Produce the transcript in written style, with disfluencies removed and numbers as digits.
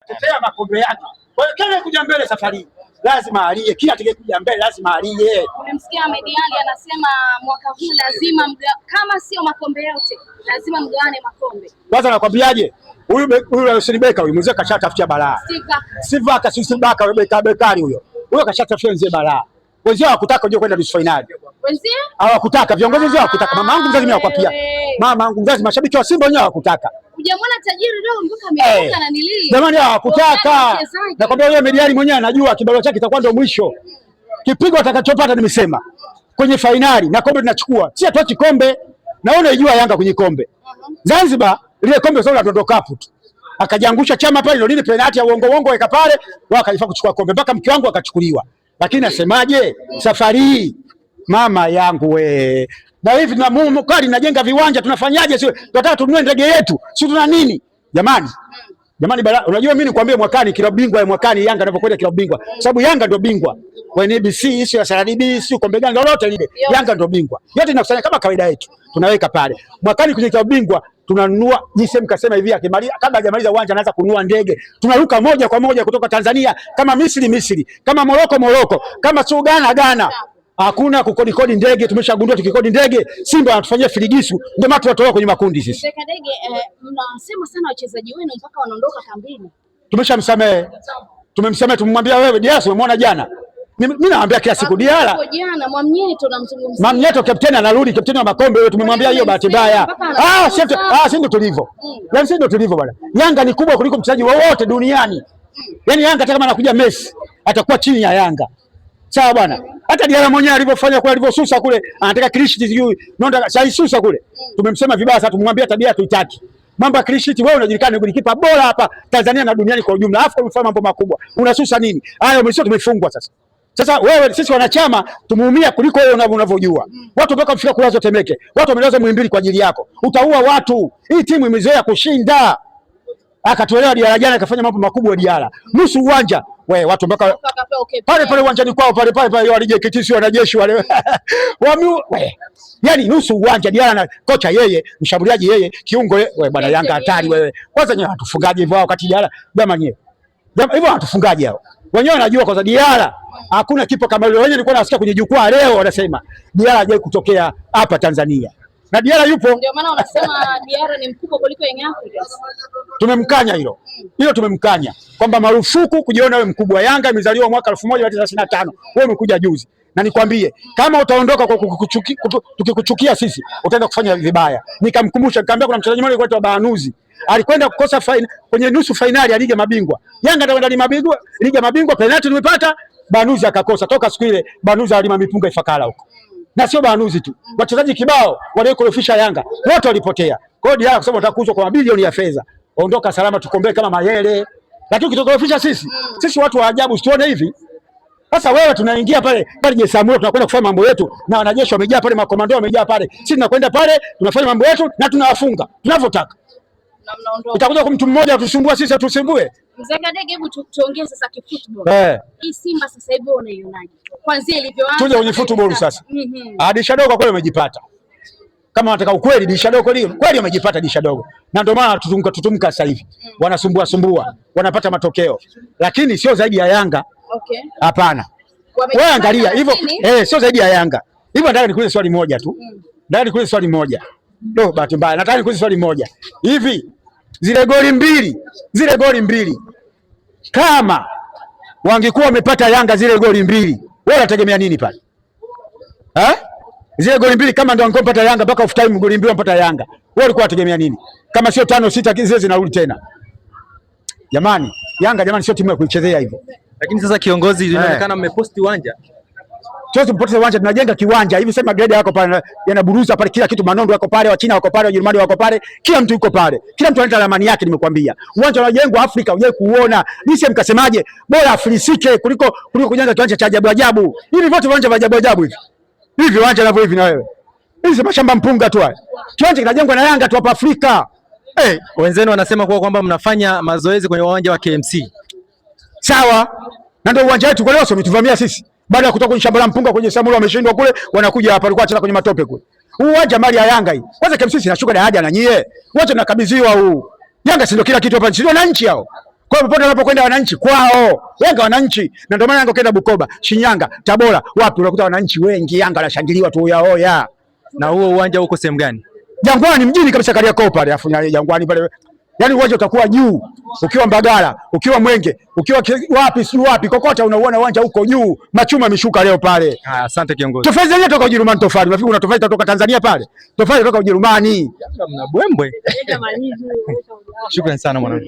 tetea makombe yake. Kwa hiyo kile kuja mbele safari lazima alie, kila atakayekuja mbele lazima alie. Umemsikia Ahmed Ally anasema mwaka huu lazima kama sio makombe yote lazima mgawane makombe. Kwanza nakwambiaje? Huyu Hussein Beka huyu mzee kashatafutia balaa. Si Baka Bekari huyo. Huyo kashatafutia mzee balaa. Wenzio hawakutaka uje kwenda nusu finali. Wenzio? Hawakutaka, viongozi wenzio hawakutaka. Mama yangu mzazi mimi nakwapia. Mama yangu mzazi, mashabiki wa Simba wenyewe hawakutaka. Hujamwona tajiri leo mpaka ameanguka na nilii. Jamani hawakutaka. Nakwambia yule Ahmed Ally mwenyewe anajua kibalo chake kitakuwa ndio mwisho. Kipigo atakachopata nimesema. Kwenye finali na kombe tunachukua. Si atoki kombe. Naona ijua Yanga kwenye kombe. Zanzibar ile kombe sasa tunatoka hapo tu. Akajiangusha Chama pale ndio nini penalty ya uongo weka pale wakaifa kuchukua kombe mpaka mke wangu akachukuliwa. Lakini nasemaje safari hii mama yangu we. Na hivi tuna Mungu kali najenga viwanja tunafanyaje sio? Tunataka tununue ndege yetu. Si tuna nini? Jamani. Jamani unajua mimi nikwambie mwakani kila bingwa mwakani Yanga anapokwenda kila bingwa. Sababu Yanga ndio bingwa. Kwa NBC sio SRDB sio kombe gani lolote lile. Yanga ndio bingwa. Yote inakusanya kama kawaida yetu. Tunaweka pale. Mwakani kwenye kila bingwa tunanunua JSM kasema hivi akimaliza kabla hajamaliza uwanja anaanza kununua ndege. Tunaruka moja kwa moja kutoka Tanzania kama Misri, kama Morocco, kama Ghana. Hakuna kukodi ndege, tumeshagundua tukikodi ndege Simba wanatufanyia filigisu ndio maana tunatoka kwenye makundi sisi. Mzee Kadege, mnasema sana wachezaji wenu mpaka wanaondoka kambini. Tumeshamsamehe. Tumemsamehe tumemwambia wewe Diaso umemwona jana. Mimi naambia kila siku Diara. Jana Mwamnyeto namzungumzia. Mwamnyeto kapteni anarudi, kapteni wa makombe wewe tumemwambia hiyo bahati mbaya. Si ndio tulivyo. Yaani si ndio tulivyo bwana. Yanga ni kubwa kuliko mchezaji wowote duniani. Yaani Yanga hata kama anakuja Messi atakuwa chini ya Yanga. Sawa bwana. Hata Diara mwenyewe alivyofanya kule alivyosusa kule anataka Krishiti sijui nonda saisusa kule. Tumemsema vibaya sasa tumemwambia tabia tuitaki. Mambo ya Krishiti wewe unajulikana ni golikipa bora hapa Tanzania na duniani kwa ujumla. Alafu umefanya mambo makubwa. Unasusa nini? Haya umesio tumefungwa sasa. Sasa wewe sisi wanachama tumuumia kuliko wewe unavyojua. Watu mpaka kufika kulazo Temeke. Watu wamelaza Muhimbili kwa ajili yako. Utaua watu. Hii timu imezoea kushinda. Akatolewa Diara jana akafanya mambo makubwa Diara. Nusu uwanja. Wewe watu mpaka pale uwanjani kwao pale wale JKT wanajeshi wale. Yaani nusu uwanja Diara na kocha yeye, mshambuliaji yeye, kiungo wewe bwana Yanga hatari wewe. Kwanza nyewe hatufungaje hivyo wakati Diara jamaa nyewe. Hivyo hatufungaje hao. Wenyewe wanajua kwa sababu Diara hakuna kipo kama yule. Wenyewe nilikuwa nasikia kwenye jukwaa leo wanasema Diara hajawahi kutokea hapa Tanzania. Na Diara yupo. Ndio maana wanasema Diara ni mkubwa kuliko Young Africans. Tumemkanya hilo. Hilo tumemkanya kwamba marufuku kujiona wewe mkubwa. Yanga imezaliwa mwaka 1995. Wewe umekuja juzi. Na nikwambie kama utaondoka kwa tukikuchukia sisi utaenda kufanya vibaya. Nikamkumbusha nikamwambia kuna mchezaji mmoja anaitwa Bahanuzi. Alikwenda kukosa kwenye nusu finali ya Liga Mabingwa. Yanga ndio ndani mabingwa, Liga Mabingwa penalty nimepata, Bahanuzi akakosa. Toka siku ile Bahanuzi alima mipunga Ifakara huko. Na sio Bahanuzi tu. Wachezaji kibao waliokorofisha Yanga wote walipotea. Kwa hiyo Diara kusema utakuuzwa kwa mabilioni ya fedha. Ondoka salama tukombee kama Mayele. Lakini ukitokorofisha sisi watu wa ajabu usione hivi. Sasa wewe tunaingia pale Jesamuo tunakwenda kufanya mambo yetu na wanajeshi wamejaa pale, makomando wamejaa pale. Sisi tunakwenda pale tunafanya mambo yetu na tunawafunga tunavyotaka. Utakuja kwa mtu mmoja atusumbua sisi atusumbue. Mzee Kadege, hebu tuongee sasa kifootball. Hii Simba sasa hivi unaionaje? Kwanza ilivyoanza. Tuje kwenye football sasa. Dirisha dogo kweli umejipata. Kama wanataka ukweli dirisha dogo kweli umejipata dirisha dogo. Na ndio maana tutumka sasa hivi. Wanasumbua, wanapata matokeo. Lakini sio zaidi ya Yanga. Okay. Hapana. Wewe angalia hivyo sio zaidi ya Yanga. Hivyo nataka nikuulize swali moja tu. Nataka nikuulize swali moja. Ndio bahati mbaya. Nataka nikuulize swali moja. Hivi zile goli mbili kama wangekuwa wamepata Yanga zile goli mbili, wewe unategemea nini pale? Zile goli mbili kama ndio wangepata Yanga mpaka off time goli mbili wamepata Yanga. Wewe ulikuwa unategemea nini? Kama sio 5-6 zile zinarudi tena. Jamani, Yanga sio timu ya kuichezea hivyo. Lakini sasa kiongozi inaonekana mmeposti uwanja. Tuwezi kupoteza uwanja, tunajenga kiwanja. Hivi sema grade yako pale yanaburuza pale kila kitu, Manondo wako pale, Wachina wako pale, Wajerumani wako pale, kila mtu yuko pale. Kila mtu analeta ramani yake nimekwambia. Uwanja unajengwa Afrika unje kuona. Nisi mkasemaje? Bora afilisike kuliko kujenga kiwanja cha ajabu ajabu. Hivi vyote viwanja vya ajabu ajabu hivi. Hivi viwanja navyo hivi na wewe. Hizi mashamba mpunga tu haya. Kiwanja kinajengwa na Yanga tu hapa Afrika. Wenzenu wanasema kwamba mnafanya mazoezi kwenye uwanja wa KMC. Sawa. Na ndio uwanja wetu kwa leo umetuvamia sisi. Baada ya kutoka kwenye shamba la mpunga kwenye Samuru wameshindwa kule, wanakuja hapa walikuwa chana kwenye matope kule. Uwanja mali ya Yanga hii. Kwanza KMC inashuka na haja na nyie. Wote tunakabidhiwa huu. Yanga si ndio kila kitu hapa nchi, ndio na nchi yao. Kwa hiyo popote wanapokwenda wananchi kwao, Yanga wananchi, na ndio maana Yanga kwenda Bukoba, Shinyanga, Tabora, wapi unakuta wananchi wengi Yanga wanashangiliwa tu oya. Na huo uwanja uko sehemu gani? Jangwani mjini kabisa, Kariakoo pale, afu Jangwani pale. Yaani uwanja utakuwa juu, ukiwa Mbagala, ukiwa Mwenge, ukiwa wapi si wapi, kokota unauona uwanja uko juu, machuma yameshuka leo pale. Asante kiongozi. Tofali zenyewe toka Ujerumani tofali. Unafikiri una tofali kutoka Tanzania pale? Tofali kutoka Ujerumani. Mna bwembwe. Shukrani sana mwanangu.